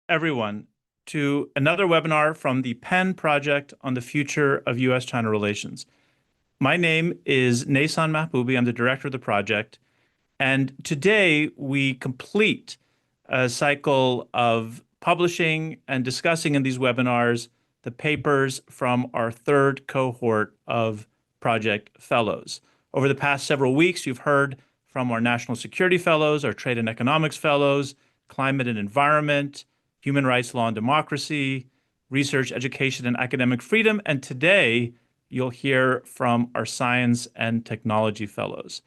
everyone to another webinar from the Penn Project on the future of U.S.-China relations. My name is Nason Mahboubi. I'm the director of the project. And today we complete a cycle of publishing and discussing in these webinars the papers from our third cohort of project fellows. Over the past several weeks, you've heard from our national security fellows, our trade and economics fellows, climate and environment, human rights, law and democracy, research, education, and academic freedom. And today you'll hear from our science and technology fellows.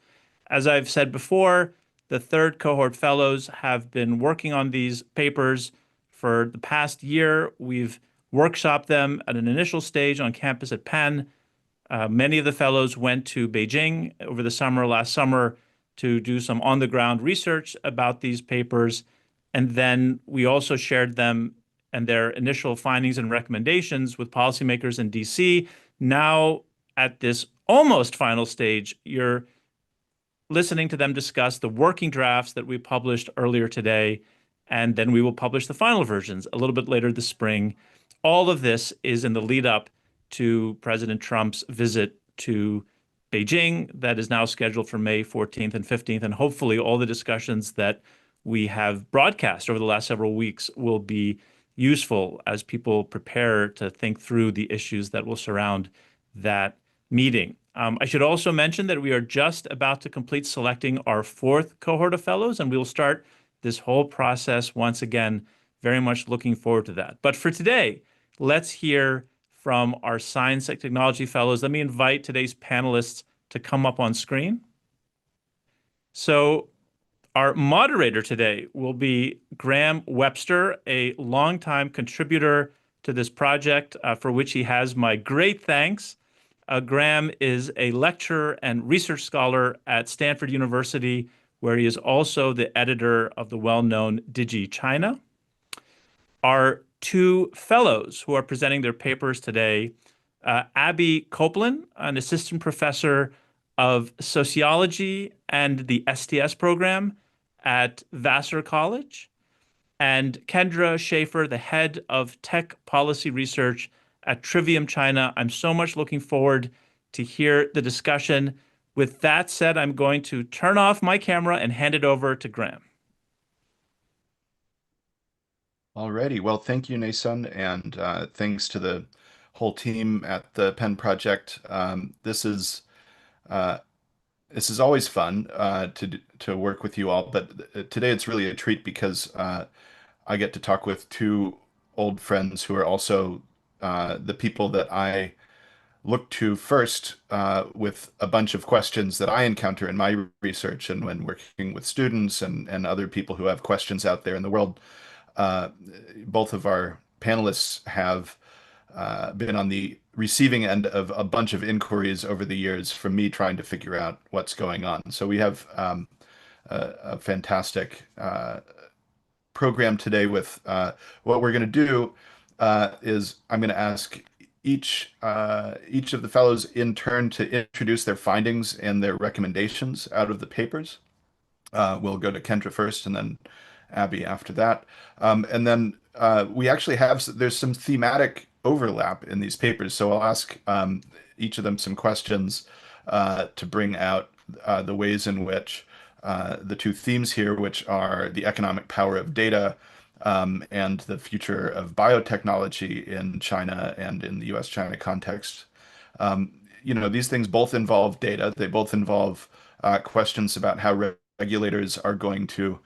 As I've said before, the third cohort fellows have been working on these papers for the past year. We've workshopped them at an initial stage on campus at Penn. Many of the fellows went to Beijing over the summer, last summer, to do some on-the-ground research about these papers. And then we also shared them and their initial findings and recommendations with policymakers in DC. Now, at this almost final stage, you're listening to them discuss the working drafts that we published earlier today, and then we will publish the final versions a little bit later this spring. All of this is in the lead up to President Trump's visit to Beijing that is now scheduled for May 14th and 15th, and hopefully all the discussions that we have broadcast over the last several weeks will be useful as people prepare to think through the issues that will surround that meeting. I should also mention that we are just about to complete selecting our fourth cohort of fellows, and we will start this whole process once again. Very much looking forward to that. But for today, let's hear from our science and technology fellows. Let me invite today's panelists to come up on screen. So our moderator today will be Graham Webster, a longtime contributor to this project, for which he has my great thanks. Graham is a lecturer and research scholar at Stanford University, where he is also the editor of the well-known DigiChina. Our two fellows who are presenting their papers today, Abby Coplin, an assistant professor of sociology and the STS program at Vassar College, and Kendra Schaefer, the head of tech policy research at Trivium China. I'm so much looking forward to hear the discussion. With that said, I'm going to turn off my camera and hand it over to Graham. Alrighty, well, thank you, Nason, and thanks to the whole team at the Penn Project. This is always fun to work with you all, but today it's really a treat because I get to talk with two old friends who are also the people that I look to first with a bunch of questions that I encounter in my research and when working with students and other people who have questions out there in the world. Both of our panelists have been on the receiving end of a bunch of inquiries over the years from me trying to figure out what's going on. So we have a fantastic program today with what we're going to do is I'm going to ask each of the fellows in turn to introduce their findings and their recommendations out of the papers. We'll go to Kendra first and then Abby after that. And then we actually have, there's some thematic overlap in these papers. So I'll ask each of them some questions to bring out the ways in which the two themes here, which are the economic power of data and the future of biotechnology in China and in the US-China context. These things both involve data. They both involve questions about how regulators are going to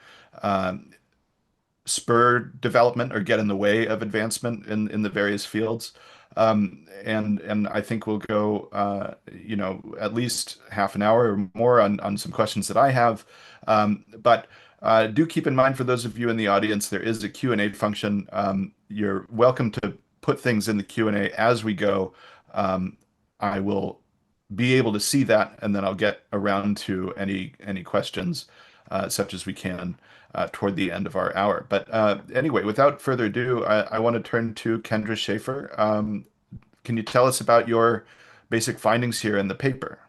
spur development or get in the way of advancement in the various fields. And I think we'll go, at least half an hour or more on some questions that I have. But do keep in mind, for those of you in the audience, there is a Q&A function. You're welcome to put things in the Q&A as we go. I will be able to see that, and then I'll get around to any questions such as we can toward the end of our hour. But anyway, without further ado, I want to turn to Kendra Schaefer. Can you tell us about your basic findings here in the paper?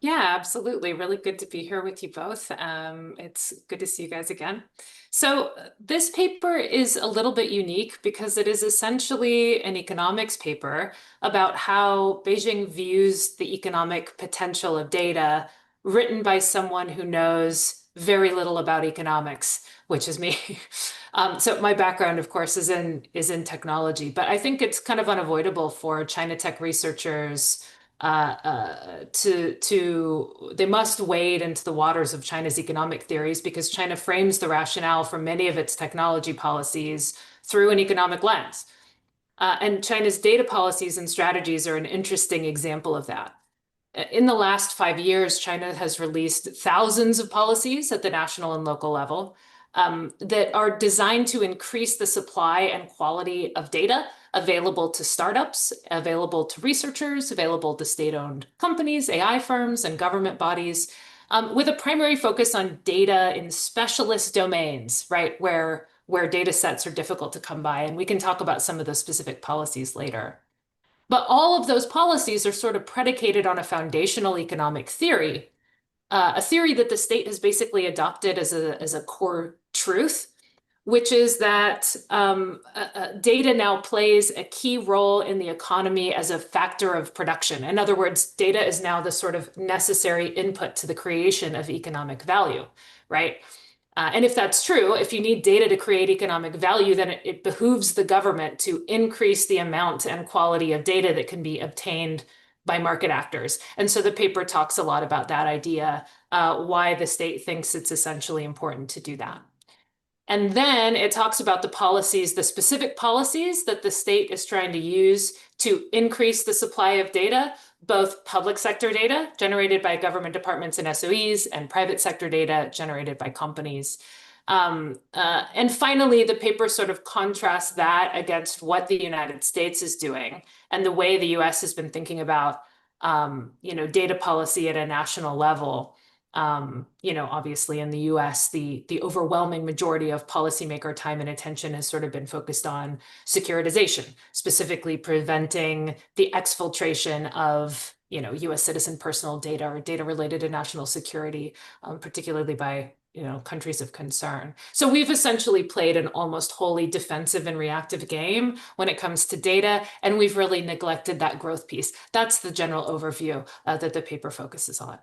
Yeah, absolutely. Really good to be here with you both. It's good to see you guys again. So this paper is a little bit unique because it is essentially an economics paper about how Beijing views the economic potential of data, written by someone who knows very little about economics, which is me. So my background, of course, is in technology, but I think it's kind of unavoidable for China tech researchers they must wade into the waters of China's economic theories because China frames the rationale for many of its technology policies through an economic lens. And China's data policies and strategies are an interesting example of that. In the last 5 years, China has released thousands of policies at the national and local level that are designed to increase the supply and quality of data available to startups, available to researchers, available to state-owned companies, AI firms, and government bodies, with a primary focus on data in specialist domains, right, where data sets are difficult to come by. And we can talk about some of those specific policies later. But all of those policies are sort of predicated on a foundational economic theory, a theory that the state has basically adopted as a core truth, which is that data now plays a key role in the economy as a factor of production. In other words, data is now the sort of necessary input to the creation of economic value, right? And if that's true, if you need data to create economic value, then it behooves the government to increase the amount and quality of data that can be obtained by market actors. And so the paper talks a lot about that idea, why the state thinks it's essentially important to do that. And then it talks about the policies, the specific policies that the state is trying to use to increase the supply of data, both public sector data generated by government departments and SOEs and private sector data generated by companies. And finally, the paper sort of contrasts that against what the United States is doing and the way the US has been thinking about data policy at a national level. Obviously in the US, the overwhelming majority of policymaker time and attention has sort of been focused on securitization, specifically preventing the exfiltration of, US citizen personal data or data related to national security, particularly by, countries of concern. So we've essentially played an almost wholly defensive and reactive game when it comes to data, and we've really neglected that growth piece. That's the general overview that the paper focuses on.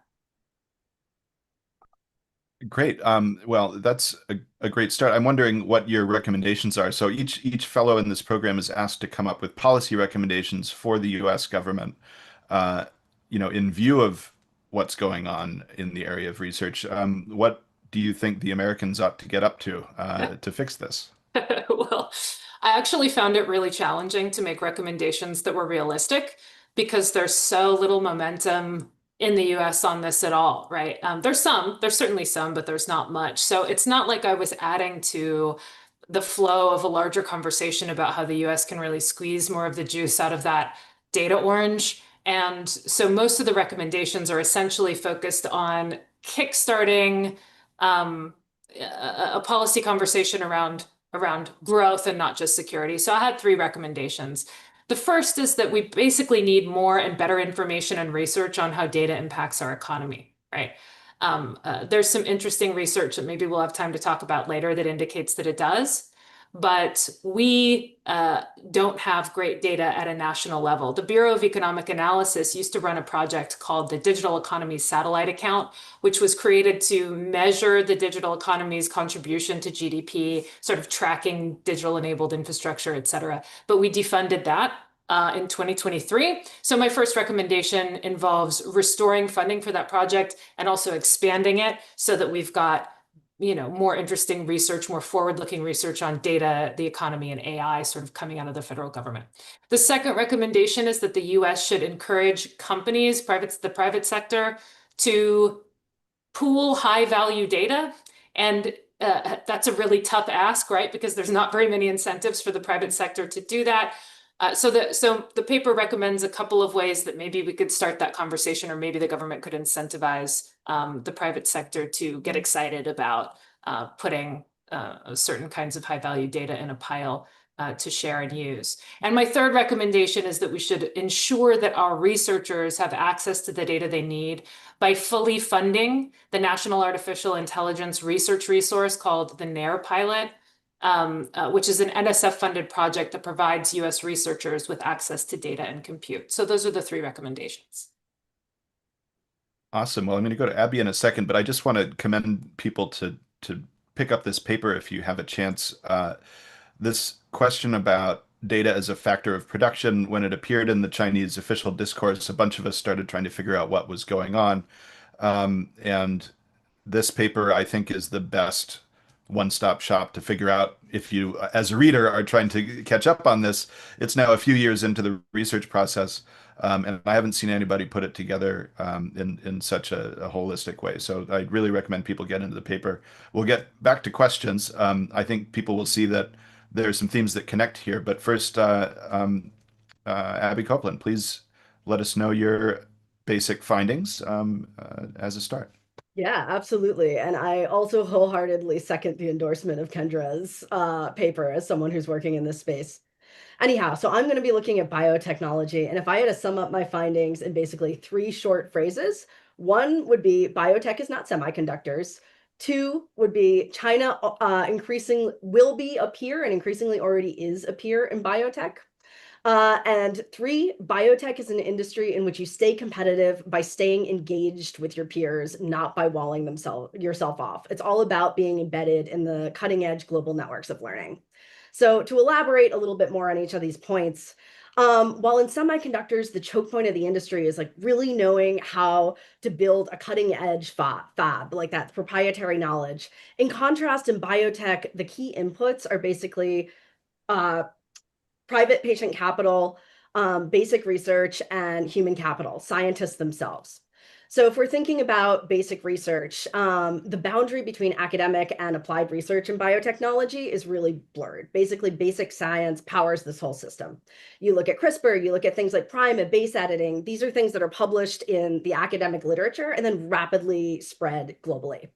Great. Well, that's a great start. I'm wondering what your recommendations are. So each fellow in this program is asked to come up with policy recommendations for the U.S. government, in view of what's going on in the area of research. What do you think the Americans ought to get up to fix this? Well, I actually found it really challenging to make recommendations that were realistic because there's so little momentum in the US on this at all, right? There's certainly some, but there's not much. So it's not like I was adding to the flow of a larger conversation about how the US can really squeeze more of the juice out of that data orange. And so most of the recommendations are essentially focused on kickstarting a policy conversation around growth and not just security. So I had three recommendations. The first is that we basically need more and better information and research on how data impacts our economy, right? There's some interesting research that maybe we'll have time to talk about later that indicates that it does, but we don't have great data at a national level. The Bureau of Economic Analysis used to run a project called the Digital Economy Satellite Account, which was created to measure the digital economy's contribution to GDP, sort of tracking digital enabled infrastructure, et cetera. But we defunded that in 2023. So my first recommendation involves restoring funding for that project and also expanding it so that we've got more interesting research, more forward-looking research on data, the economy, and AI sort of coming out of the federal government. The second recommendation is that the US should encourage companies, the private sector, to pool high-value data. And that's a really tough ask, right? Because there's not very many incentives for the private sector to do that. So the paper recommends a couple of ways that maybe we could start that conversation, or maybe the government could incentivize the private sector to get excited about putting certain kinds of high value data in a pile. to share and use. And my third recommendation is that we should ensure that our researchers have access to the data they need by fully funding the National Artificial Intelligence Research Resource called the NAIR Pilot, which is an NSF-funded project that provides US researchers with access to data and compute. So those are the three recommendations. Awesome. Well, I'm going to go to Abby in a second, but I just want to commend people to pick up this paper if you have a chance. This question about data as a factor of production, when it appeared in the Chinese official discourse, a bunch of us started trying to figure out what was going on. And this paper, I think, is the best one-stop shop to figure out if you, as a reader, are trying to catch up on this. It's now a few years into the research process, and I haven't seen anybody put it together in such a holistic way. So I really recommend people get into the paper. We'll get back to questions. I think people will see that there are some themes that connect here. But first, Abby Coplin, please let us know your basic findings as a start. Yeah, absolutely. And I also wholeheartedly second the endorsement of Kendra's paper as someone who's working in this space. Anyhow, so I'm going to be looking at biotechnology. And if I had to sum up my findings in basically 3 short phrases, one would be biotech is not semiconductors. 2 would be China will be a peer and increasingly already is a peer in biotech. And 3, biotech is an industry in which you stay competitive by staying engaged with your peers, not by walling yourself off. It's all about being embedded in the cutting edge global networks of learning. So to elaborate a little bit more on each of these points, while in semiconductors, the choke point of the industry is like really knowing how to build a cutting edge fab, like that proprietary knowledge. In contrast, in biotech, the key inputs are basically private patient capital, basic research, and human capital, scientists themselves. So if we're thinking about basic research, the boundary between academic and applied research in biotechnology is really blurred. Basically, basic science powers this whole system. You look at CRISPR, you look at things like prime and base editing. These are things that are published in the academic literature and then rapidly spread globally.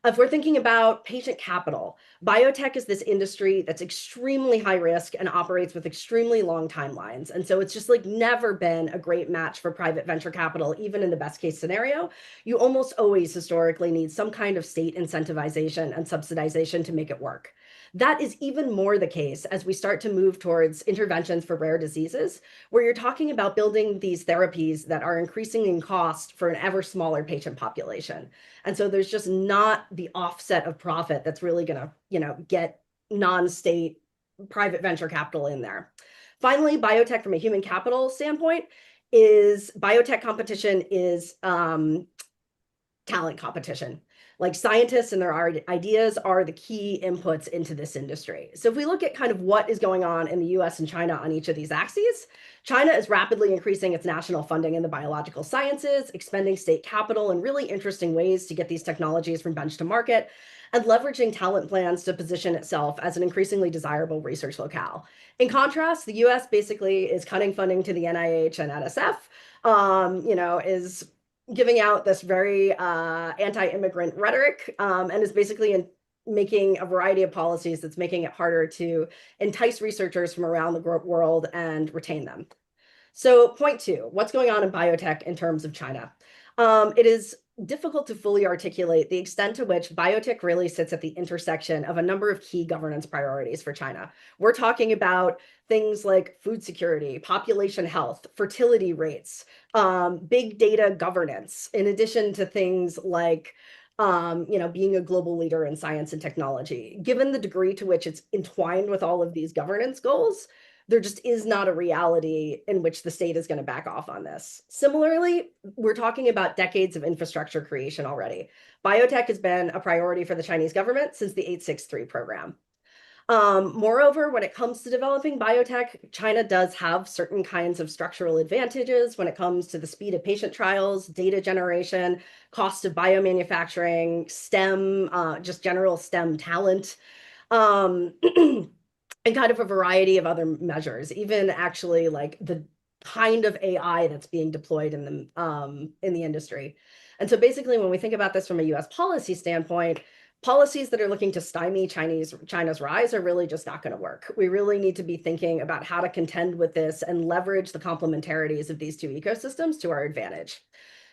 If we're thinking about patient capital, biotech is this industry that's extremely high risk and operates with extremely long timelines. And so it's just like never been a great match for private venture capital, even in the best case scenario. You almost always historically need some kind of state incentivization and subsidization to make it work. That is even more the case as we start to move towards interventions for rare diseases, where you're talking about building these therapies that are increasing in cost for an ever smaller patient population. And so there's just not the offset of profit that's really going to, get non-state private venture capital in there. Finally, biotech from a human capital standpoint is biotech competition is talent competition. Like scientists and their ideas are the key inputs into this industry. So if we look at kind of what is going on in the US and China on each of these axes, China is rapidly increasing its national funding in the biological sciences, expending state capital in really interesting ways to get these technologies from bench to market, and leveraging talent plans to position itself as an increasingly desirable research locale. In contrast, the US basically is cutting funding to the NIH and NSF, is giving out this very anti-immigrant rhetoric and is basically making a variety of policies that's making it harder to entice researchers from around the world and retain them. So point 2, what's going on in biotech in terms of China? It is difficult to fully articulate the extent to which biotech really sits at the intersection of a number of key governance priorities for China. We're talking about things like food security, population health, fertility rates, big data governance, in addition to things like being a global leader in science and technology. Given the degree to which it's entwined with all of these governance goals, there just is not a reality in which the state is going to back off on this. Similarly, we're talking about decades of infrastructure creation already. Biotech has been a priority for the Chinese government since the 863 program. Moreover, when it comes to developing biotech, China does have certain kinds of structural advantages when it comes to the speed of patient trials, data generation, cost of biomanufacturing, STEM, just general STEM talent. And kind of a variety of other measures, even actually like the kind of AI that's being deployed in the industry. And so basically, when we think about this from a US policy standpoint, policies that are looking to stymie China's rise are really just not going to work. We really need to be thinking about how to contend with this and leverage the complementarities of these two ecosystems to our advantage.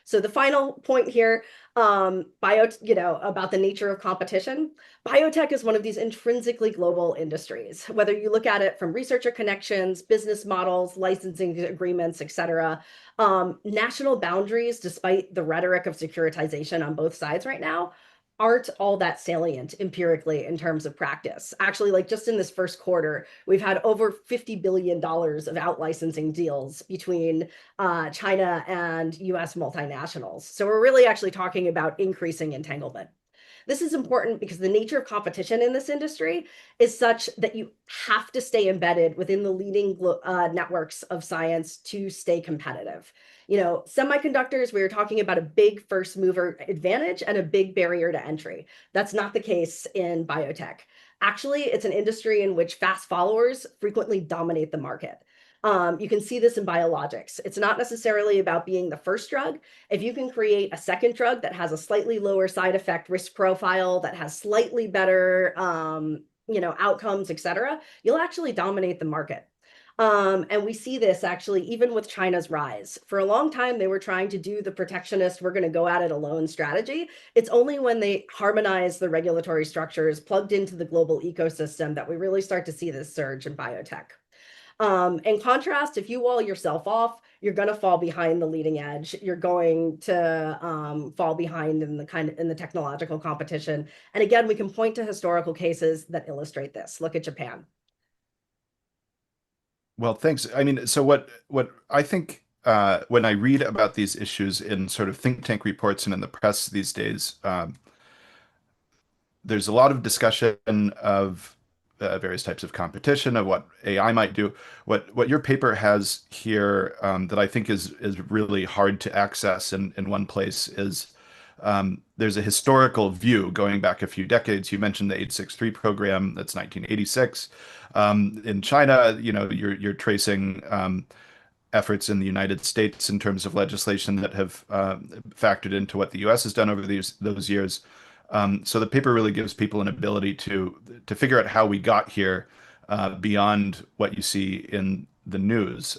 So the final point here, about the nature of competition. Biotech is one of these intrinsically global industries. Whether you look at it from researcher connections, business models, licensing agreements, et cetera, national boundaries, despite the rhetoric of securitization on both sides right now, aren't all that salient empirically in terms of practice. Actually, like just in this first quarter, we've had over $50 billion of out-licensing deals between China and US multinationals. So we're really actually talking about increasing entanglement. This is important because the nature of competition in this industry is such that you have to stay embedded within the leading networks of science to stay competitive. Semiconductors, we were talking about a big first mover advantage and a big barrier to entry. That's not the case in biotech. Actually, it's an industry in which fast followers frequently dominate the market. You can see this in biologics. It's not necessarily about being the first drug. If you can create a second drug that has a slightly lower side effect risk profile, that has slightly better outcomes, et cetera, you'll actually dominate the market. And we see this actually even with China's rise. For a long time, they were trying to do the protectionist, we're going to go at it alone strategy. It's only when they harmonize the regulatory structures plugged into the global ecosystem that we really start to see this surge in biotech. In contrast, if you wall yourself off, you're going to fall behind the leading edge. You're going to fall behind in the technological competition. And again, we can point to historical cases that illustrate this. Look at Japan. Well, thanks. I mean, so what I think when I read about these issues in sort of think tank reports and in the press these days, there's a lot of discussion of various types of competition, of what AI might do. What your paper has here that I think is really hard to access in one place is there's a historical view going back a few decades. You mentioned the 863 program, that's 1986. In China, you're tracing efforts in the United States in terms of legislation that have factored into what the US has done over those years. So the paper really gives people an ability to figure out how we got here beyond what you see in the news.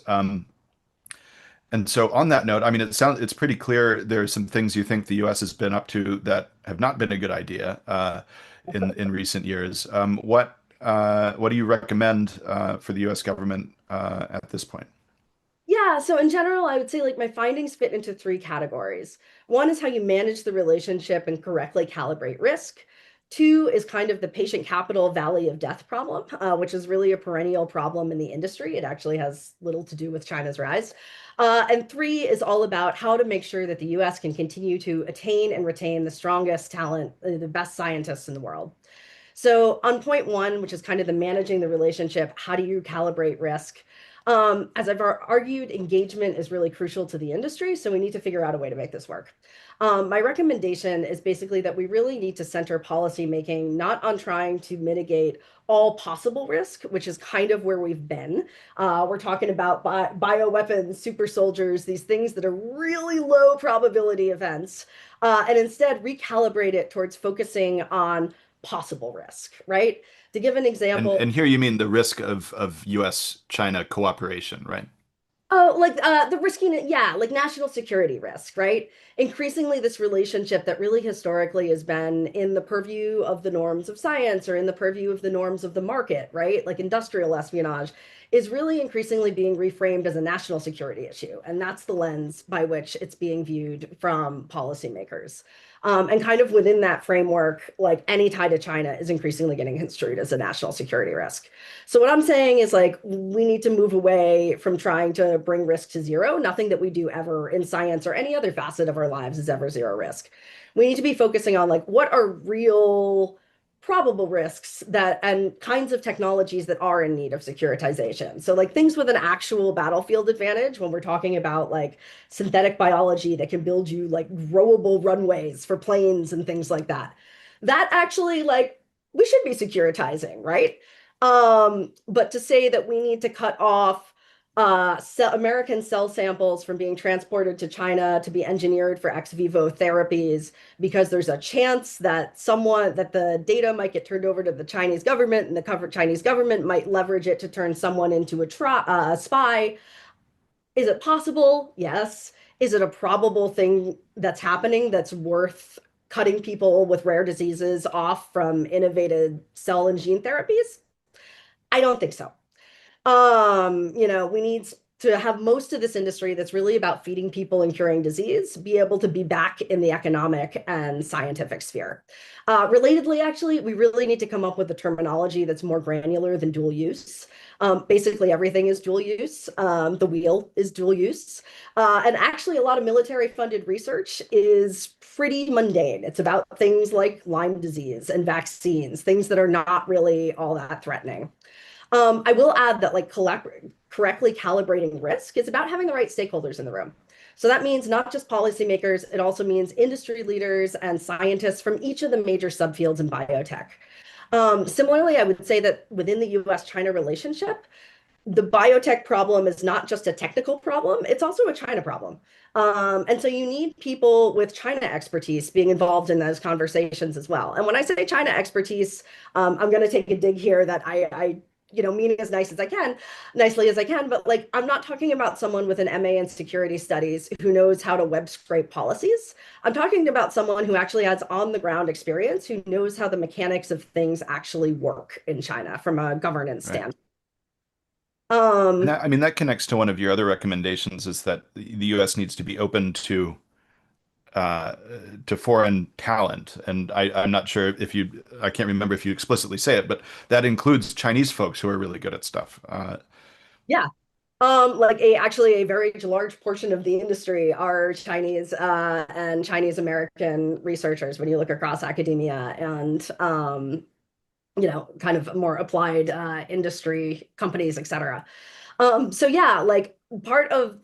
And so on that note, I mean, it's pretty clear there are some things you think the U.S. has been up to that have not been a good idea in recent years. What do you recommend for the U.S. government at this point? Yeah, so in general, I would say like my findings fit into three categories. One is how you manage the relationship and correctly calibrate risk. Two is kind of the patient capital valley of death problem, which is really a perennial problem in the industry. It actually has little to do with China's rise. And three is all about how to make sure that the US can continue to attain and retain the strongest talent, the best scientists in the world. So on point one, which is kind of the managing the relationship, how do you calibrate risk? As I've argued, engagement is really crucial to the industry, so we need to figure out a way to make this work. My recommendation is basically that we really need to center policymaking not on trying to mitigate all possible risk, which is kind of where we've been. We're talking about bioweapons, super soldiers, these things that are really low probability events, and instead recalibrate it towards focusing on possible risk, right? To give an example. And here you mean the risk of U.S.-China cooperation, right? Oh, like the risking, yeah, like national security risk, right? Increasingly, this relationship that really historically has been in the purview of the norms of science or in the purview of the norms of the market, right? Like industrial espionage is really increasingly being reframed as a national security issue. And that's the lens by which it's being viewed from policymakers. And kind of within that framework, like any tie to China is increasingly getting construed as a national security risk. So what I'm saying is like, we need to move away from trying to bring risk to zero. Nothing that we do ever in science or any other facet of our lives is ever zero risk. We need to be focusing on like, what are real probable risks and kinds of technologies that are in need of securitization. So like things with an actual battlefield advantage when we're talking about like synthetic biology that can build you like growable runways for planes and things like that. That actually like we should be securitizing, right? But to say that we need to cut off American cell samples from being transported to China to be engineered for ex vivo therapies because there's a chance that the data might get turned over to the Chinese government and the Chinese government might leverage it to turn someone into a spy. Is it possible? Yes. Is it a probable thing that's happening that's worth cutting people with rare diseases off from innovative cell and gene therapies? I don't think so. We need to have most of this industry that's really about feeding people and curing disease be able to be back in the economic and scientific sphere. Relatedly, actually, we really need to come up with a terminology that's more granular than dual use. Basically, everything is dual use. The wheel is dual use. And actually, a lot of military funded research is pretty mundane. It's about things like Lyme disease and vaccines, things that are not really all that threatening. I will add that correctly calibrating risk is about having the right stakeholders in the room. So that means not just policymakers, it also means industry leaders and scientists from each of the major subfields in biotech. Similarly, I would say that within the US-China relationship, the biotech problem is not just a technical problem, it's also a China problem. And so you need people with China expertise being involved in those conversations as well. And when I say China expertise, I'm going to take a dig here that I meaning as nicely as I can, but I'm not talking about someone with an MA in security studies who knows how to web scrape policies. I'm talking about someone who actually has on the ground experience, who knows how the mechanics of things actually work in China from a governance standpoint. That connects to one of your other recommendations, is that the U.S. needs to be open to foreign talent. And I'm not sure if I can't remember if you explicitly say it, but that includes Chinese folks who are really good at stuff. Yeah. Actually a very large portion of the industry are Chinese and Chinese American researchers when you look across academia and kind of more applied industry companies, et cetera. So yeah, part of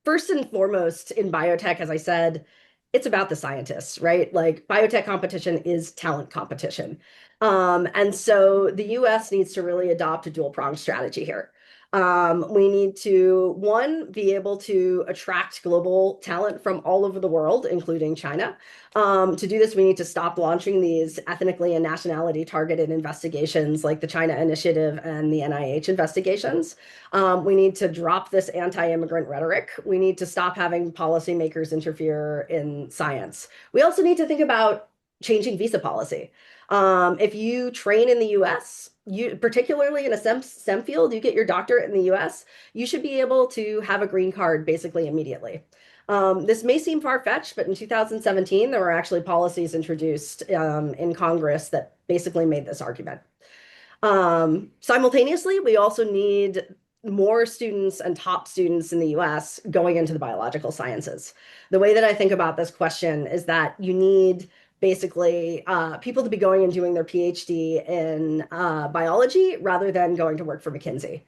first and foremost in biotech, as I said, it's about the scientists, right? Biotech competition is talent competition. And so the US needs to really adopt a dual pronged strategy here. We need to, one, be able to attract global talent from all over the world, including China. To do this, we need to stop launching these ethnically and nationality targeted investigations like the China Initiative and the NIH investigations. We need to drop this anti-immigrant rhetoric. We need to stop having policymakers interfere in science. We also need to think about changing visa policy. If you train in the US, particularly in a STEM field, you get your doctorate in the US, you should be able to have a green card basically immediately. This may seem far-fetched, but in 2017, there were actually policies introduced in Congress that basically made this argument. Simultaneously, we also need more students and top students in the US going into the biological sciences. The way that I think about this question is that you need basically people to be going and doing their PhD in biology rather than going to work for McKinsey.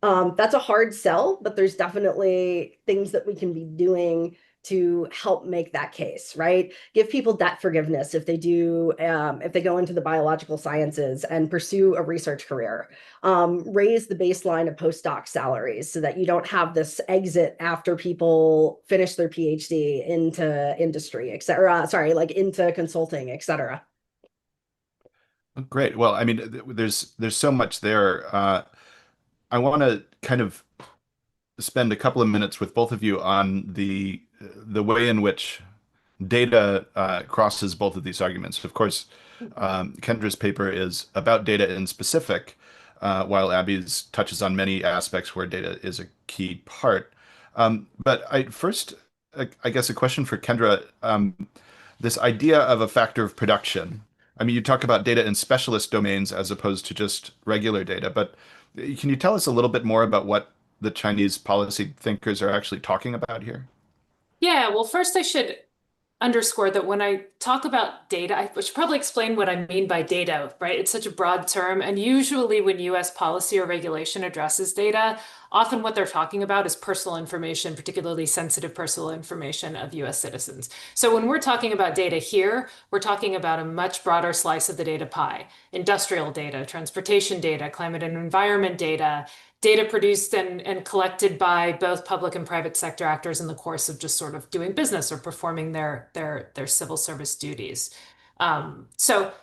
That's a hard sell, but there's definitely things that we can be doing to help make that case, right? Give people debt forgiveness if they go into the biological sciences and pursue a research career. Raise the baseline of postdoc salaries so that you don't have this exit after people finish their PhD into industry, et cetera. Sorry, into consulting, et cetera. Great. Well, there's so much there. I want to kind of spend a couple of minutes with both of you on the way in which data crosses both of these arguments. Of course, Kendra's paper is about data in specific, while Abby's touches on many aspects where data is a key part. But I guess a question for Kendra, this idea of a factor of production. You talk about data in specialist domains as opposed to just regular data, but can you tell us a little bit more about what the Chinese policy thinkers are actually talking about here? Yeah, well, first I should underscore that when I talk about data, I should probably explain what I mean by data, right? It's such a broad term. And usually when US policy or regulation addresses data, often what they're talking about is personal information, particularly sensitive personal information of US citizens. So when we're talking about data here, we're talking about a much broader slice of the data pie: industrial data, transportation data, climate and environment data, data produced and collected by both public and private sector actors in the course of just sort of doing business or performing their civil service duties. So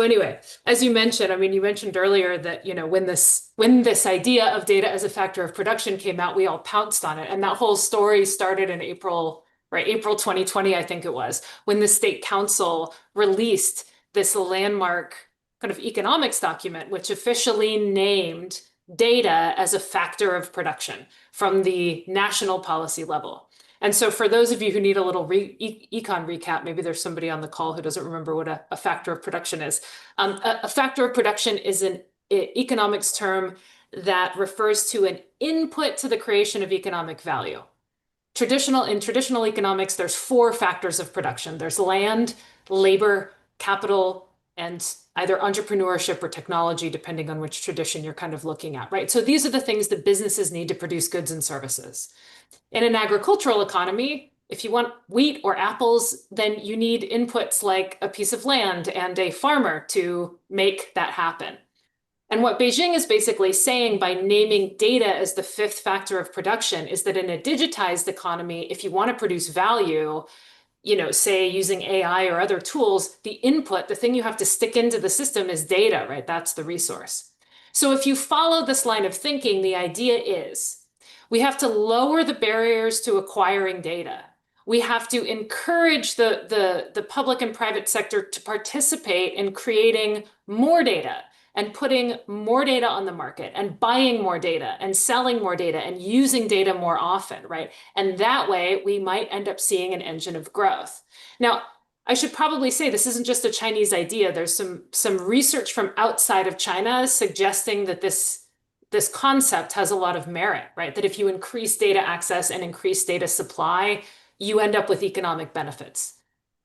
anyway, as you mentioned, I mean, you mentioned earlier that, you know, when this idea of data as a factor of production came out, we all pounced on it. And that whole story started in April, right? April 2020, I think it was, when the State Council released this landmark kind of economics document, which officially named data as a factor of production from the national policy level. And so for those of you who need a little econ recap, maybe there's somebody on the call who doesn't remember what a factor of production is. A factor of production is an economics term that refers to an input to the creation of economic value. In traditional economics, there's 4 factors of production. There's land, labor, capital, and either entrepreneurship or technology, depending on which tradition you're kind of looking at, right? So these are the things that businesses need to produce goods and services. In an agricultural economy, if you want wheat or apples, then you need inputs like a piece of land and a farmer to make that happen. And what Beijing is basically saying by naming data as the 5th factor of production is that in a digitized economy, if you want to produce value, you know, say using AI or other tools, the input, the thing you have to stick into the system is data, right? That's the resource. So if you follow this line of thinking, the idea is we have to lower the barriers to acquiring data. We have to encourage the public and private sector to participate in creating more data and putting more data on the market and buying more data and selling more data and using data more often, right? And that way we might end up seeing an engine of growth. Now, I should probably say this isn't just a Chinese idea. There's some research from outside of China suggesting that this concept has a lot of merit, right? That if you increase data access and increase data supply, you end up with economic benefits.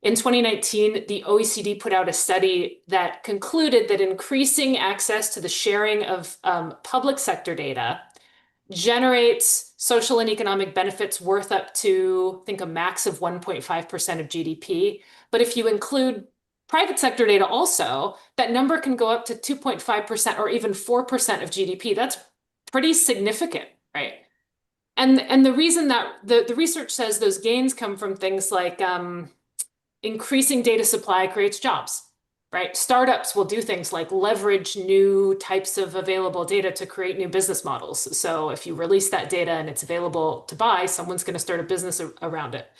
In 2019, the OECD put out a study that concluded that increasing access to the sharing of public sector data generates social and economic benefits worth up to, I think, a max of 1.5% of GDP. But if you include private sector data also, that number can go up to 2.5% or even 4% of GDP. That's pretty significant, right? And the reason that the research says those gains come from things like increasing data supply creates jobs, right? Startups will do things like leverage new types of available data to create new business models. So if you release that data and it's available to buy, someone's going to start a business around it.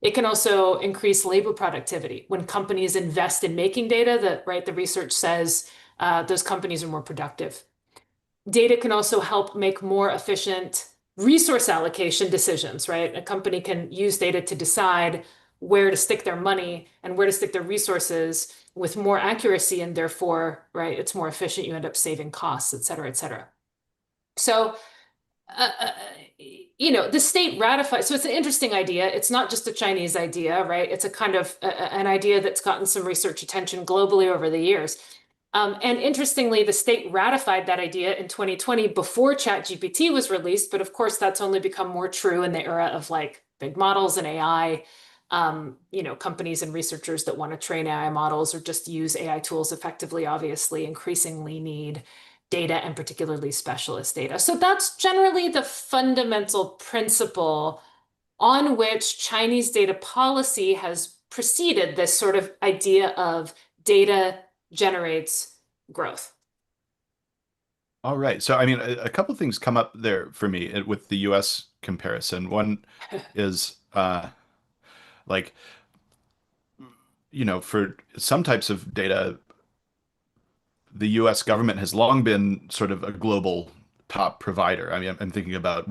It can also increase labor productivity. When companies invest in making data, the research says those companies are more productive. Data can also help make more efficient resource allocation decisions, right? A company can use data to decide where to stick their money and where to stick their resources with more accuracy, and therefore, right, it's more efficient. You end up saving costs, et cetera, et cetera. So, you know, the state ratified. So it's an interesting idea. It's not just a Chinese idea, right? It's a kind of an idea that's gotten some research attention globally over the years. And interestingly, the state ratified that idea in 2020 before ChatGPT was released. But of course, that's only become more true in the era of like big models and AI. You know, companies and researchers that want to train AI models or just use AI tools effectively, obviously, increasingly need data and particularly specialist data. So that's generally the fundamental principle on which Chinese data policy has preceded this sort of idea of data generates growth. All right. So, I mean, a couple of things come up there for me with the US comparison. One is like, you know, for some types of data, the US government has long been sort of a global top provider. I mean, I'm thinking about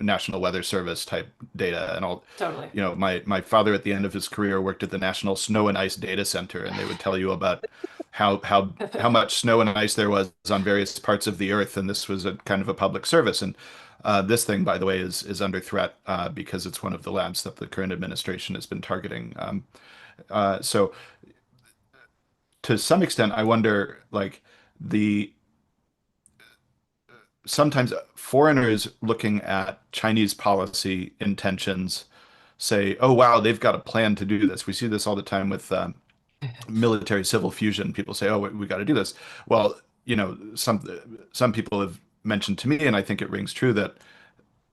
National Weather Service type data and all. Totally. You know, my father at the end of his career worked at the National Snow and Ice Data Center, and they would tell you about how much snow and ice there was on various parts of the earth, and this was a kind of a public service. And this thing, by the way, is under threat because it's one of the labs that the current administration has been targeting. So to some extent, I wonder, like, the sometimes foreigners looking at Chinese policy intentions say, "Oh, wow, they've got a plan to do this." We see this all the time with military civil fusion. People say, "Oh, we got to do this." Well, you know, some people have mentioned to me, and I think it rings true, that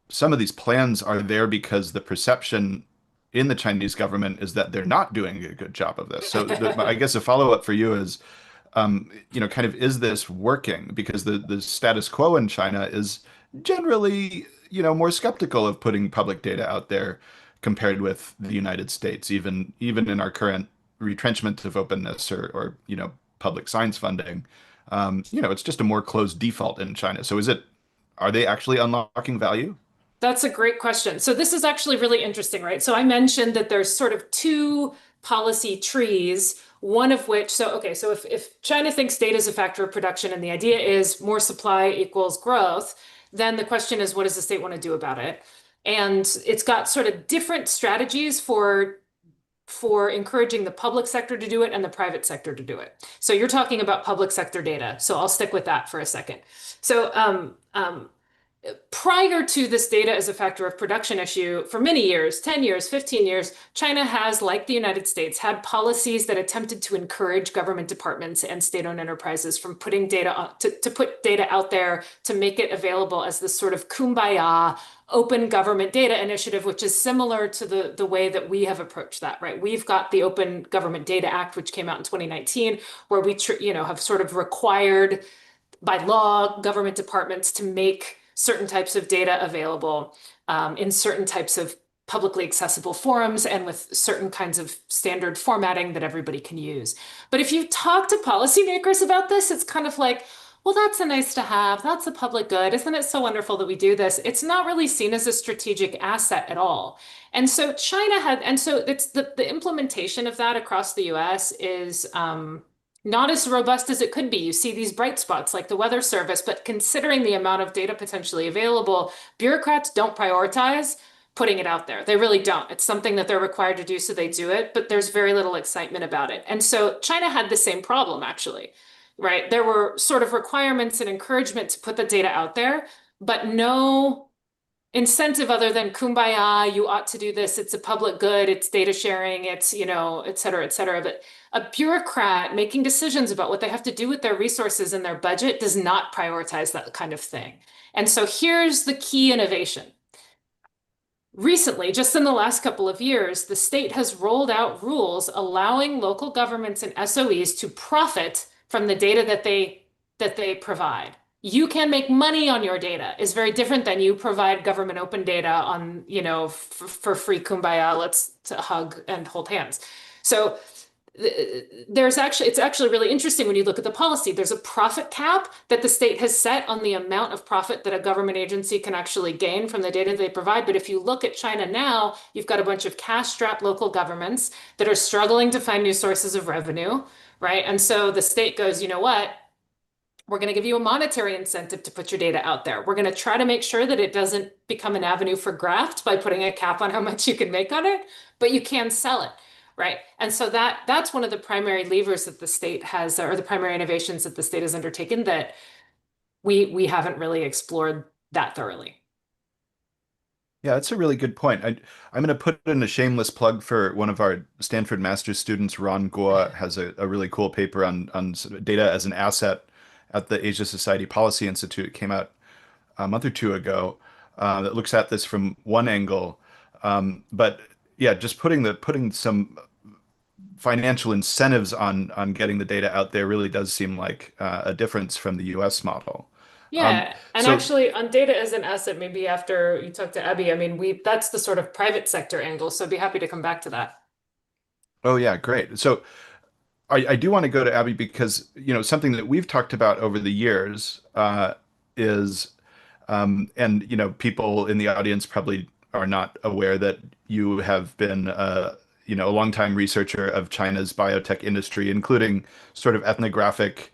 some of these plans are there because the perception in the Chinese government is that they're not doing a good job of this. So I guess a follow-up for you is, kind of, is this working? Because the status quo in China is generally, more skeptical of putting public data out there compared with the United States, even in our current retrenchment of openness or public science funding. It's just a more closed default in China. So are they actually unlocking value? That's a great question. So this is actually really interesting, right? So I mentioned that there's sort of two policy trees, one of which, so okay, so if China thinks data is a factor of production and the idea is more supply equals growth, then the question is, what does the state want to do about it? And it's got sort of different strategies for encouraging the public sector to do it and the private sector to do it. So you're talking about public sector data. So I'll stick with that for a second. So prior to this data as a factor of production issue, for many years, 10 years, 15 years, China has, like the United States, had policies that attempted to encourage government departments and state-owned enterprises from putting data to put data out there to make it available as this sort of kumbaya open government data initiative, which is similar to the way that we have approached that, right? We've got the Open Government Data Act, which came out in 2019, where we have sort of required by law government departments to make certain types of data available in certain types of publicly accessible forums and with certain kinds of standard formatting that everybody can use. But if you talk to policymakers about this, it's kind of like, well, that's a nice to have. That's a public good. Isn't it so wonderful that we do this? It's not really seen as a strategic asset at all. And so it's the implementation of that across the US is not as robust as it could be. You see these bright spots like the Weather Service, but considering the amount of data potentially available, bureaucrats don't prioritize putting it out there. They really don't. It's something that they're required to do, so they do it, but there's very little excitement about it. And so China had the same problem, actually, right? There were sort of requirements and encouragement to put the data out there, but no incentive other than kumbaya, you ought to do this, it's a public good, it's data sharing, it's, et cetera, et cetera. But a bureaucrat making decisions about what they have to do with their resources and their budget does not prioritize that kind of thing. And so here's the key innovation. Recently, just in the last couple of years, the state has rolled out rules allowing local governments and SOEs to profit from the data that they provide. You can make money on your data is very different than you provide government open data on, for free kumbaya, let's hug and hold hands. So it's actually really interesting when you look at the policy. There's a profit cap that the state has set on the amount of profit that a government agency can actually gain from the data they provide. But if you look at China now, you've got a bunch of cash-strapped local governments that are struggling to find new sources of revenue, right? And so the state goes, you know what? We're going to give you a monetary incentive to put your data out there. We're going to try to make sure that it doesn't become an avenue for graft by putting a cap on how much you can make on it, but you can sell it, right? And so that's one of the primary levers that the state has, or the primary innovations that the state has undertaken that we haven't really explored that thoroughly. Yeah, that's a really good point. I'm going to put in a shameless plug for one of our Stanford master's students. Ron Guo has a really cool paper on data as an asset at the Asia Society Policy Institute. It came out a month or two ago that looks at this from one angle. But yeah, just putting some financial incentives on getting the data out there really does seem like a difference from the US model. Yeah, and So actually on data as an asset, maybe after you talk to Abby, I mean, that's the sort of private sector angle, so I'd be happy to come back to that. Oh yeah, great. So I do want to go to Abby because something that we've talked about over the years is and people in the audience probably are not aware that you have been a longtime researcher of China's biotech industry, including sort of ethnographic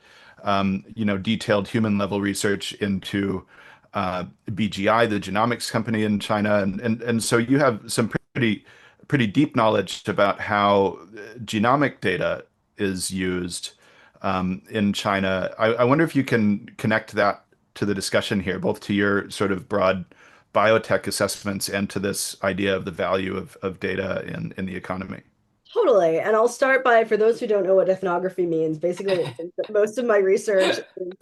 detailed human level research into BGI, the genomics company in China, and so you have some pretty deep knowledge about how genomic data is used in China. I wonder if you can connect that to the discussion here, both to your sort of broad biotech assessments and to this idea of the value of data in the economy. Totally. And I'll start by, for those who don't know what ethnography means, basically it means that most of my research is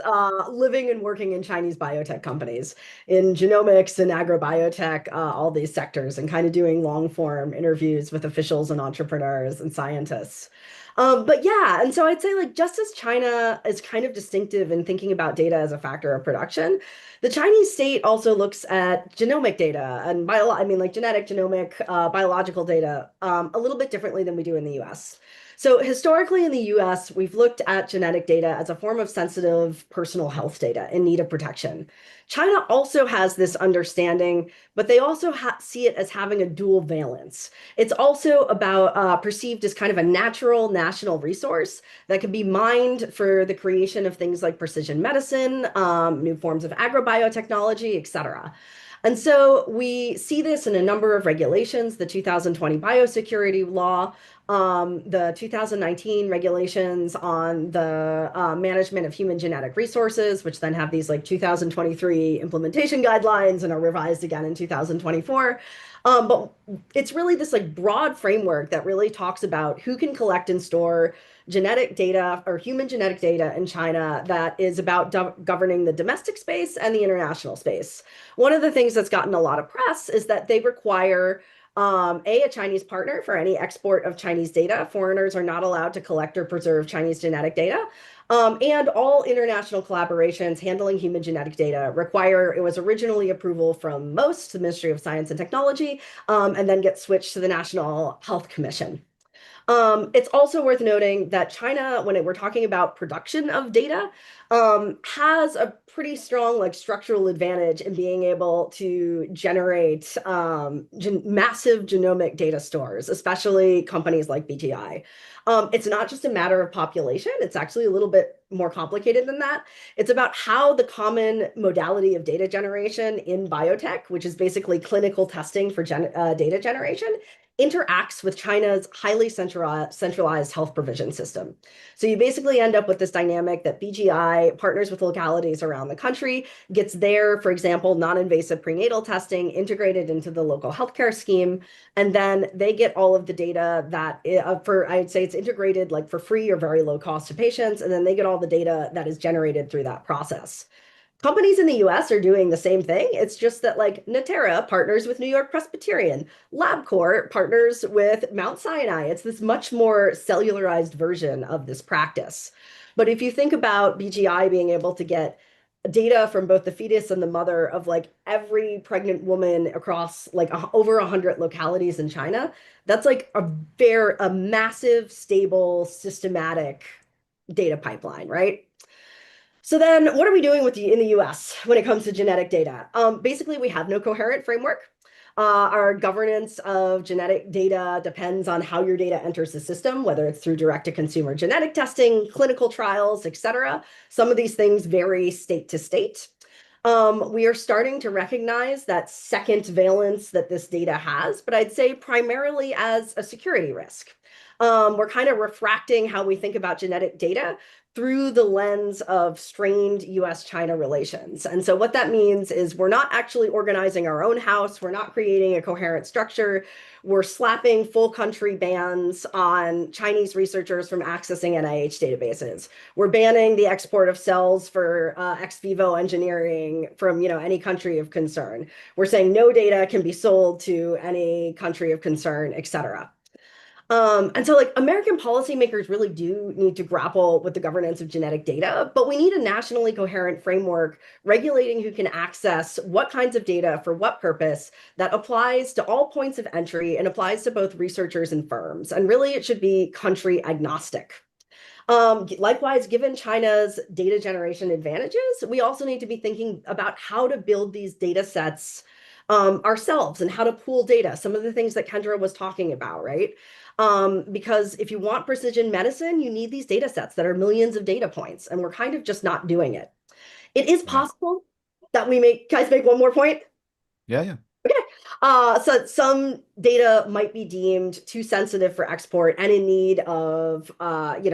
living and working in Chinese biotech companies, in genomics and agrobiotech, all these sectors, and kind of doing long form interviews with officials and entrepreneurs and scientists. But yeah, and so I'd say like just as China is kind of distinctive in thinking about data as a factor of production, the Chinese state also looks at genomic data and I mean like genetic, genomic, biological data a little bit differently than we do in the US. So historically in the US, we've looked at genetic data as a form of sensitive personal health data in need of protection. China also has this understanding, but they also see it as having a dual valence. It's also about perceived as kind of a natural national resource that can be mined for the creation of things like precision medicine, new forms of agrobiotechnology, et cetera. And so we see this in a number of regulations, the 2020 biosecurity law, the 2019 regulations on the management of human genetic resources, which then have these like 2023 implementation guidelines and are revised again in 2024. But it's really this like broad framework that really talks about who can collect and store genetic data or human genetic data in China that is about governing the domestic space and the international space. One of the things that's gotten a lot of press is that they require a Chinese partner for any export of Chinese data. Foreigners are not allowed to collect or preserve Chinese genetic data. And all international collaborations handling human genetic data require, it was originally approval from most, the Ministry of Science and Technology, and then gets switched to the National Health Commission. It's also worth noting that China, when we're talking about production of data, has a pretty strong like structural advantage in being able to generate massive genomic data stores, especially companies like BGI. It's not just a matter of population. It's actually a little bit more complicated than that. It's about how the common modality of data generation in biotech, which is basically clinical testing for data generation, interacts with China's highly centralized health provision system. So you basically end up with this dynamic that BGI partners with localities around the country, gets their, for example, non-invasive prenatal testing integrated into the local healthcare scheme, and then they get all of the data that I'd say it's integrated like for free or very low cost to patients, and then they get all the data that is generated through that process. Companies in the US are doing the same thing. It's just that like Natera partners with New York Presbyterian, LabCorp partners with Mount Sinai. It's this much more cellularized version of this practice. But if you think about BGI being able to get data from both the fetus and the mother of like every pregnant woman across like over 100 localities in China, that's like a massive, stable, systematic data pipeline, right? So then what are we doing in the US when it comes to genetic data? Basically, we have no coherent framework. Our governance of genetic data depends on how your data enters the system, whether it's through direct-to-consumer genetic testing, clinical trials, et cetera. Some of these things vary state to state. We are starting to recognize that second valence that this data has, but I'd say primarily as a security risk. We're kind of refracting how we think about genetic data through the lens of strained US-China relations. And so what that means is we're not actually organizing our own house. We're not creating a coherent structure. We're slapping full country bans on Chinese researchers from accessing NIH databases. We're banning the export of cells for ex vivo engineering from any country of concern. We're saying no data can be sold to any country of concern, et cetera. And so like American policymakers really do need to grapple with the governance of genetic data, but we need a nationally coherent framework regulating who can access what kinds of data for what purpose that applies to all points of entry and applies to both researchers and firms. And really it should be country agnostic. Likewise, given China's data generation advantages, we also need to be thinking about how to build these data sets ourselves and how to pool data, some of the things that Kendra was talking about, right? Because if you want precision medicine, you need these data sets that are millions of data points, and we're kind of just not doing it. It is possible that can I make one more point? Yeah. Okay. So some data might be deemed too sensitive for export and in need of,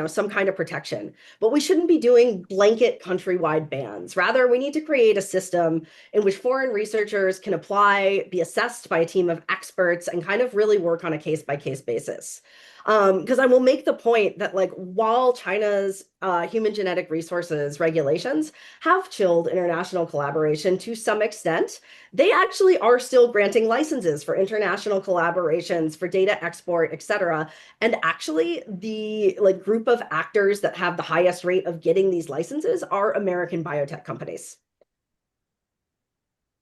some kind of protection. But we shouldn't be doing blanket countrywide bans. Rather, we need to create a system in which foreign researchers can apply, be assessed by a team of experts, and kind of really work on a case-by-case basis. Because I will make the point that like while China's human genetic resources regulations have chilled international collaboration to some extent, they actually are still granting licenses for international collaborations, for data export, et cetera. And actually, the like group of actors that have the highest rate of getting these licenses are American biotech companies.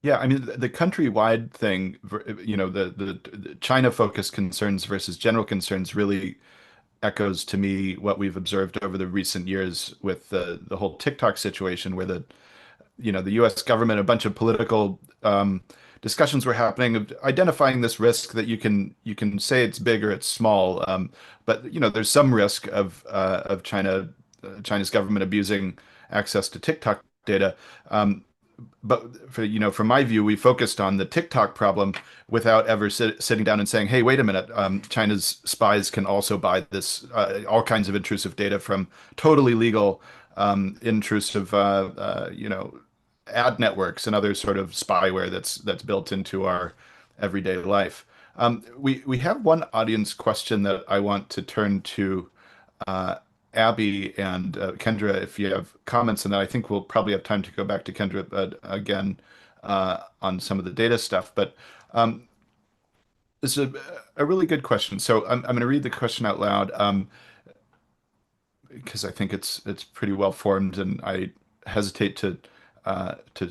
Yeah, I mean the countrywide thing, the China-focused concerns versus general concerns really echoes to me what we've observed over the recent years with the whole TikTok situation, where the U.S. government, a bunch of political discussions were happening of identifying this risk that you can say it's big or it's small, but there's some risk of China's government abusing access to TikTok data. But from my view, we focused on the TikTok problem without ever sitting down and saying, "Hey, wait a minute, China's spies can also buy this all kinds of intrusive data from totally legal intrusive, ad networks and other sort of spyware that's built into our everyday life." We have one audience question that I want to turn to uh, Abby and Kendra, if you have comments on that. I think we'll probably have time to go back to Kendra again on some of the data stuff. But this is a really good question. So I'm going to read the question out loud because I think it's pretty well formed, and I hesitate to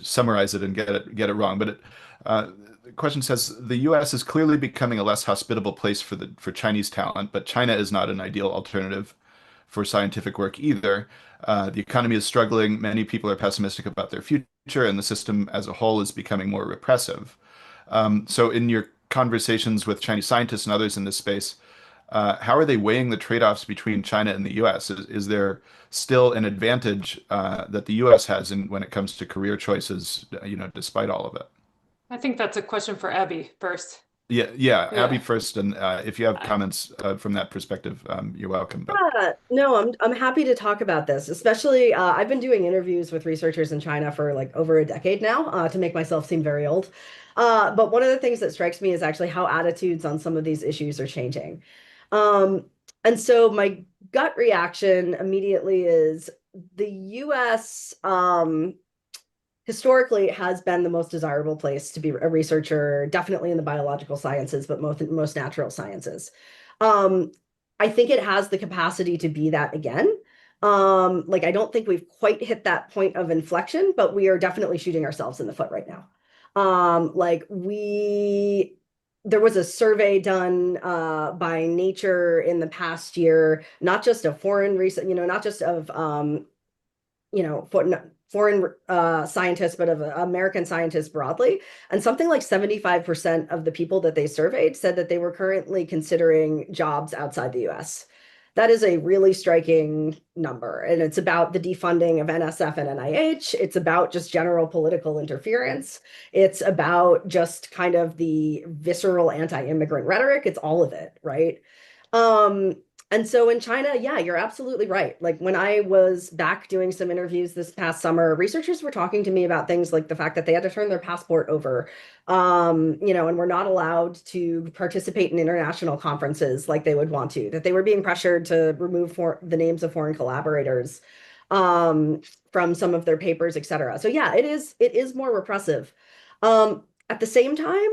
summarize it and get it wrong. But the question says, the U.S. is clearly becoming a less hospitable place for Chinese talent, but China is not an ideal alternative for scientific work either. The economy is struggling. Many people are pessimistic about their future, and the system as a whole is becoming more repressive. So, in your conversations with Chinese scientists and others in this space, how are they weighing the trade-offs between China and the U.S.? Is there still an advantage that the U.S. has when it comes to career choices, despite all of it? I think that's a question for Abby first. Yeah, Abby Yeah. first, and if you have comments from that perspective, you're welcome. But Yeah, no, I'm happy to talk about this. Especially, I've been doing interviews with researchers in China for like over a decade now, to make myself seem very old. But one of the things that strikes me is actually how attitudes on some of these issues are changing. Um, and so my gut reaction immediately is the US historically has been the most desirable place to be a researcher, definitely in the biological sciences, but most natural sciences. Um, I think it has the capacity to be that again. Like I don't think we've quite hit that point of inflection, but we are definitely shooting ourselves in the foot right now. Like there was a survey done by Nature in the past year, not just of foreign research, not just of foreign scientists, but of American scientists broadly. And something like 75% of the people that they surveyed said that they were currently considering jobs outside the US. That is a really striking number. And it's about the defunding of NSF and NIH. It's about just general political interference. It's about just kind of the visceral anti-immigrant rhetoric. It's all of it, right? Um, and so in China, yeah, you're absolutely right. Like when I was back doing some interviews this past summer, researchers were talking to me about things like the fact that they had to turn their passport over, and were not allowed to participate in international conferences like they would want to, that they were being pressured to remove the names of foreign collaborators from some of their papers, et cetera. So yeah, it is more repressive. At the same time,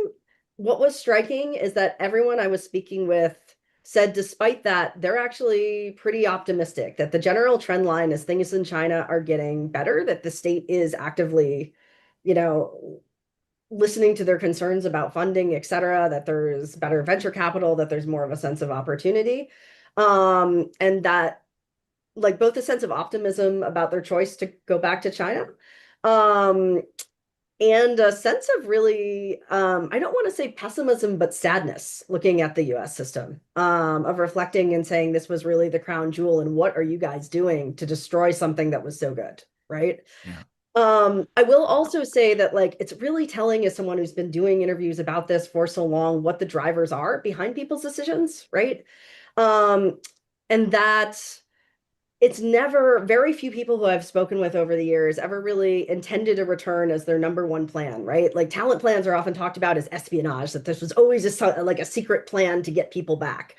what was striking is that everyone I was speaking with said despite that, they're actually pretty optimistic that the general trend line is things in China are getting better, that the state is actively, listening to their concerns about funding, et cetera, that there's better venture capital, that there's more of a sense of opportunity. And that like both a sense of optimism about their choice to go back to China, um, and a sense of really, I don't want to say pessimism, but sadness looking at the US system, of reflecting and saying this was really the crown jewel, and what are you guys doing to destroy something that was so good, right? yeah. I will also say that like it's really telling as someone who's been doing interviews about this for so long, what the drivers are behind people's decisions, right? Um, and that it's never, very few people who I've spoken with over the years ever really intended a return as their number one plan, right? Like talent plans are often talked about as espionage, that this was always like a secret plan to get people back.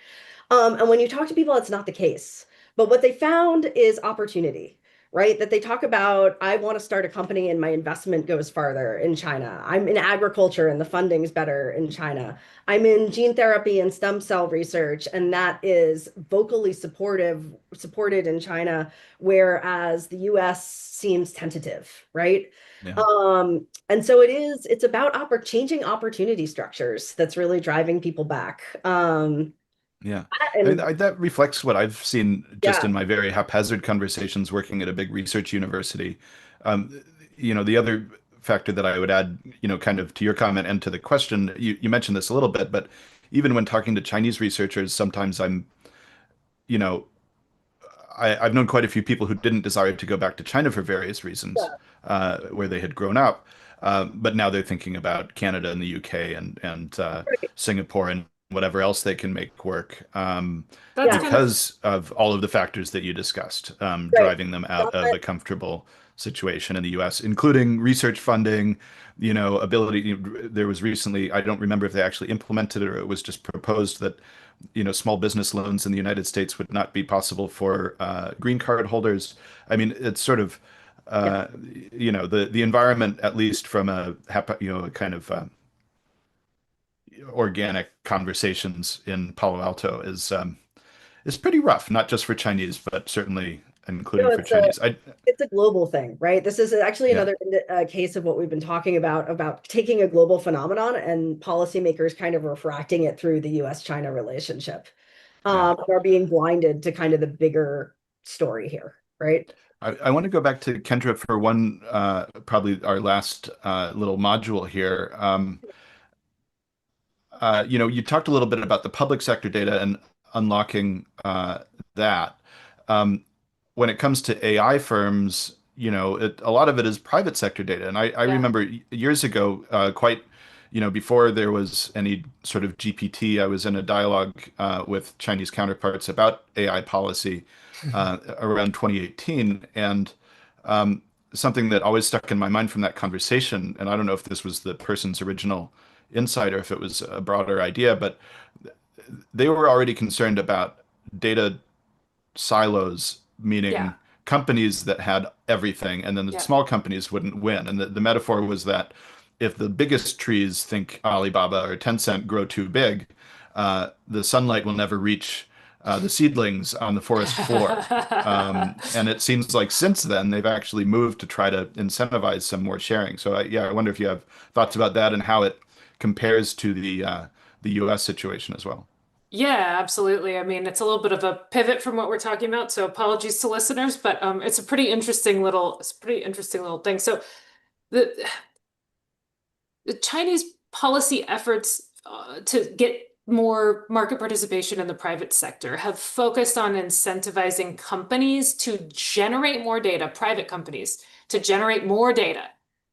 And when you talk to people, it's not the case. But what they found is opportunity, right? That they talk about, I want to start a company and my investment goes farther in China. I'm in agriculture and the funding's better in China. I'm in gene therapy and stem cell research, and that is vocally supported in China, whereas the US seems tentative, right? Yeah. And so it's about changing opportunity structures that's really driving people back. Yeah. And That reflects what I've seen just yeah, in my very haphazard conversations working at a big research university. Um, the other factor that I would add, kind of to your comment and to the question, you mentioned this a little bit, but even when talking to Chinese researchers, sometimes you know, I've known quite a few people who didn't desire to go back to China for various reasons, yeah, where they had grown up, but now they're thinking about Canada and the UK and right, Singapore and whatever else they can make work, That's yeah, kind of, because of all of the factors that you discussed, right. driving them out of a comfortable situation in the U.S., including research funding, ability. There was recently, I don't remember if they actually implemented it or it was just proposed that small business loans in the United States would not be possible for green card holders. I mean, it's sort of Yeah. the environment, at least from a kind of organic conversations in Palo Alto is pretty rough, not just for Chinese, but certainly No, including for Chinese. it's a global thing, right? This is actually Yeah, another case of what we've been talking about taking a global phenomenon and policymakers kind of refracting it through the US-China relationship, yeah. or being blinded to kind of the bigger story here, right? I want to go back to Kendra for one, probably our last little module here. You talked a little bit about the public sector data and unlocking that. Um, when it comes to AI firms, a lot of it is private sector data. And I yeah. remember years ago, before there was any sort of GPT, I was in a dialogue with Chinese counterparts about AI policy around 2018. And something that always stuck in my mind from that conversation, and I don't know if this was the person's original insight or if it was a broader idea, but they were already concerned about data silos, Yeah. meaning companies that had everything, and then the Yeah. small companies wouldn't win. And the metaphor was that if the biggest trees, think Alibaba or Tencent, grow too big, the sunlight will never reach the seedlings on the forest floor. And it seems like since then they've actually moved to try to incentivize some more sharing. So I wonder if you have thoughts about that and how it compares to the U.S. situation as well. Yeah, absolutely. I mean, it's a little bit of a pivot from what we're talking about, so apologies to listeners, but it's a pretty interesting little thing. So the the Chinese policy efforts to get more market participation in the private sector have focused on incentivizing companies to generate more data, private companies to generate more data,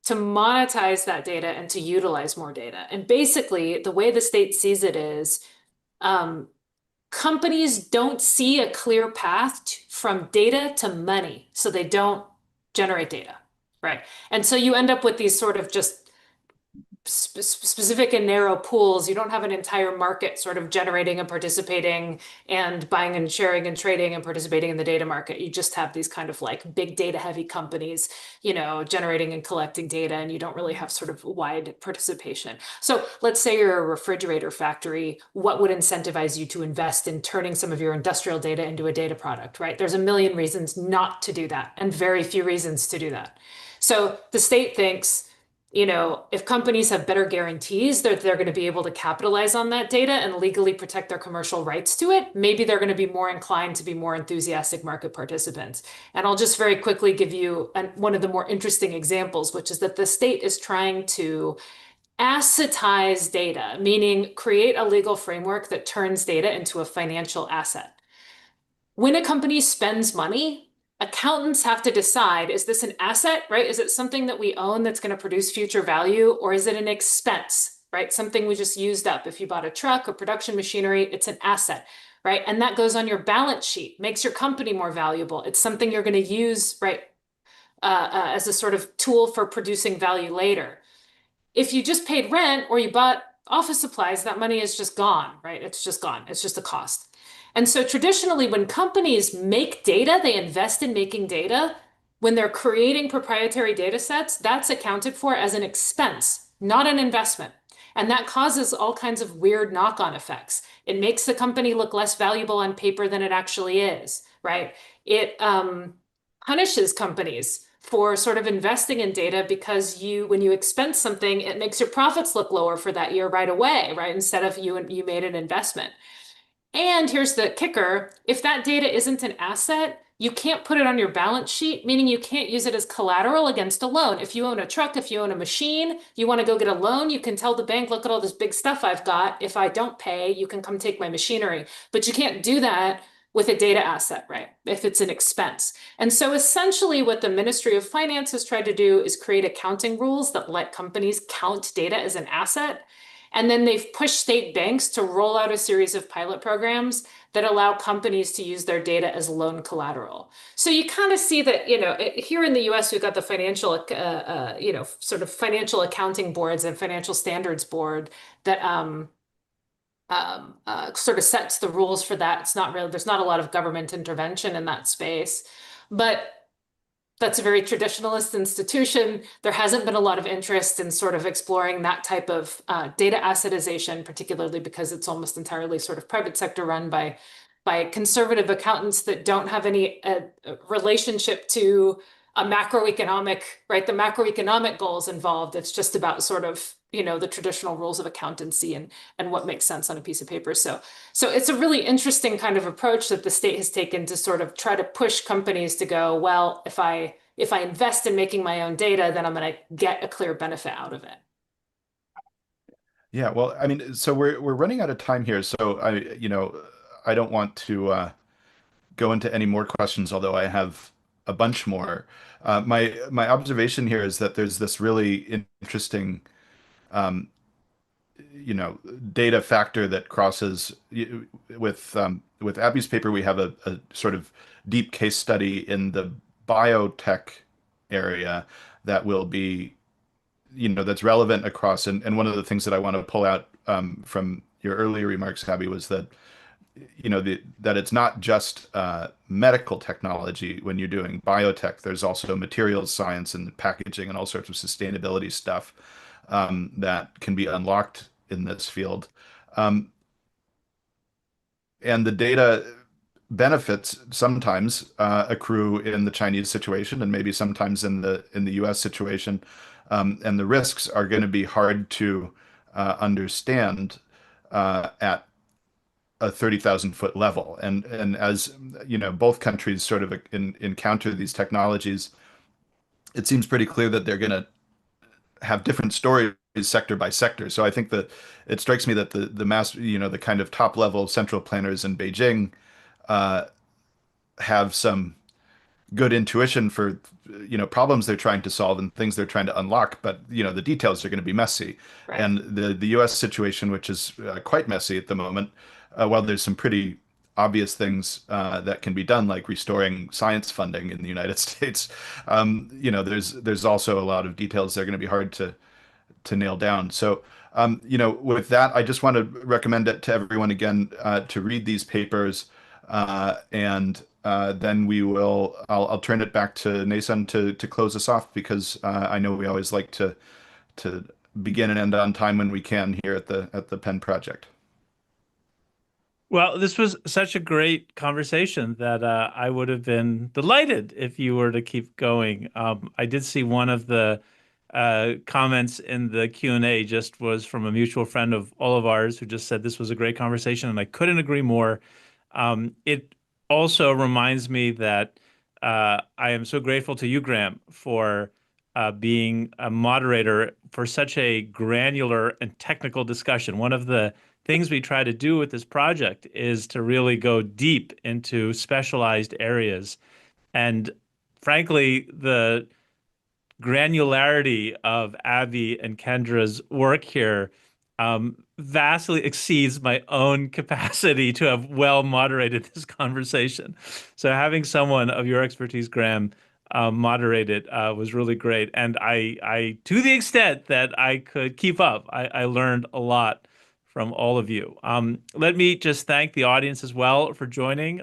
to monetize that data and to utilize more data. And basically, the way the state sees it is um, companies don't see a clear path from data to money, so they don't generate data, right? And so you end up with these sort of just specific and narrow pools. You don't have an entire market sort of generating and participating and buying and sharing and trading and participating in the data market. You just have these kind of like big data heavy companies, generating and collecting data, and you don't really have sort of wide participation. So let's say you're a refrigerator factory. What would incentivize you to invest in turning some of your industrial data into a data product, right? There's a million reasons not to do that and very few reasons to do that. So the state thinks, if companies have better guarantees that they're going to be able to capitalize on that data and legally protect their commercial rights to it, maybe they're going to be more inclined to be more enthusiastic market participants. And I'll just very quickly give you one of the more interesting examples, which is that the state is trying to assetize data, meaning create a legal framework that turns data into a financial asset. When a company spends money, accountants have to decide, is this an asset, right? Is it something that we own that's going to produce future value, or is it an expense, right? Something we just used up. If you bought a truck or production machinery, it's an asset, right? And that goes on your balance sheet, makes your company more valuable. It's something you're going to use, right, as a sort of tool for producing value later. If you just paid rent or you bought office supplies, that money is just gone, right? It's just gone. It's just a cost. And so traditionally, when companies make data, they invest in making data. When they're creating proprietary data sets, that's accounted for as an expense, not an investment. And that causes all kinds of weird knock-on effects. It makes the company look less valuable on paper than it actually is, right? It punishes companies for sort of investing in data because when you expense something, it makes your profits look lower for that year right away, right? Instead of you made an investment. And here's the kicker. If that data isn't an asset, you can't put it on your balance sheet, meaning you can't use it as collateral against a loan. If you own a truck, if you own a machine, you want to go get a loan, you can tell the bank, look at all this big stuff I've got. If I don't pay, you can come take my machinery. But you can't do that with a data asset, right? If it's an expense. And so essentially what the Ministry of Finance has tried to do is create accounting rules that let companies count data as an asset. And then they've pushed state banks to roll out a series of pilot programs that allow companies to use their data as loan collateral. So you kind of see that, here in the US, we've got the financial, sort of financial accounting boards and financial standards board that sort of sets the rules for that. It's not really, there's not a lot of government intervention in that space, but that's a very traditionalist institution. There hasn't been a lot of interest in sort of exploring that type of data assetization, particularly because it's almost entirely sort of private sector run by conservative accountants that don't have any relationship to a macroeconomic, right? The macroeconomic goals involved. It's just about sort of, the traditional rules of accountancy and what makes sense on a piece of paper. So it's a really interesting kind of approach that the state has taken to sort of try to push companies to go, well, if I invest in making my own data, then I'm going to get a clear benefit out of it. Yeah, well, I mean, so we're running out of time here, so I don't want to go into any more questions, although I have a bunch more. My observation here is that there's this really interesting um, data factor that crosses with Abby's paper. We have a sort of deep case study in the biotech area that will be, that's relevant across. And one of the things that I want to pull out from your earlier remarks, Abby, was that that it's not just medical technology when you're doing biotech. There's also materials science and packaging and all sorts of sustainability stuff that can be unlocked in this field. And the data benefits sometimes accrue in the Chinese situation and maybe sometimes in the US situation. And the risks are going to be hard to understand at a 30,000-foot level. And as both countries sort of encounter these technologies, it seems pretty clear that they're going to have different stories sector by sector. So I think that it strikes me that the mass, the kind of top level central planners in Beijing have some good intuition for problems they're trying to solve and things they're trying to unlock, but the details are going to be messy. Right. And the US situation, which is quite messy at the moment, while there's some pretty obvious things that can be done, like restoring science funding in the United States, there's also a lot of details that are going to be hard to nail down. So with that, I just want to recommend it to everyone again to read these papers, and then I'll turn it back to Nason to close us off, because I know we always like to begin and end on time when we can here at the Penn Project. Well, this was such a great conversation that I would have been delighted if you were to keep going. I did see one of the comments in the Q&A just was from a mutual friend of all of ours who just said this was a great conversation, and I couldn't agree more. It also reminds me that I am so grateful to you, Graham, for being a moderator for such a granular and technical discussion. One of the things we try to do with this project is to really go deep into specialized areas. And frankly, the granularity of Abby and Kendra's work here vastly exceeds my own capacity to have well moderated this conversation. So having someone of your expertise, Graham, moderate it was really great. And I, to the extent that I could keep up, I learned a lot from all of you. Let me just thank the audience as well for joining.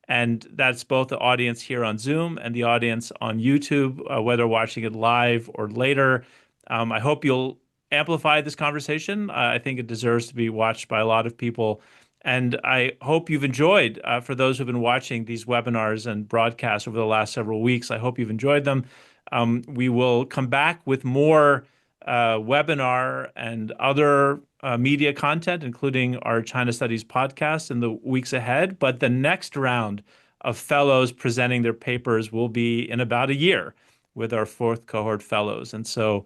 And that's both the audience here on Zoom and the audience on YouTube, whether watching it live or later. I hope you'll amplify this conversation. I think it deserves to be watched by a lot of people. And I hope you've enjoyed, for those who've been watching these webinars and broadcasts over the last several weeks, I hope you've enjoyed them. We will come back with more webinar and other media content, including our China Studies podcast in the weeks ahead. But the next round of fellows presenting their papers will be in about a year with our 4th cohort fellows. And so,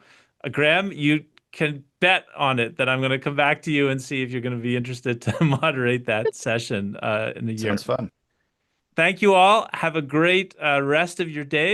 Graham, you can bet on it that I'm going to come back to you and see if you're going to be interested to moderate that session in a year. Sounds fun. Thank you all. Have a great rest of your days.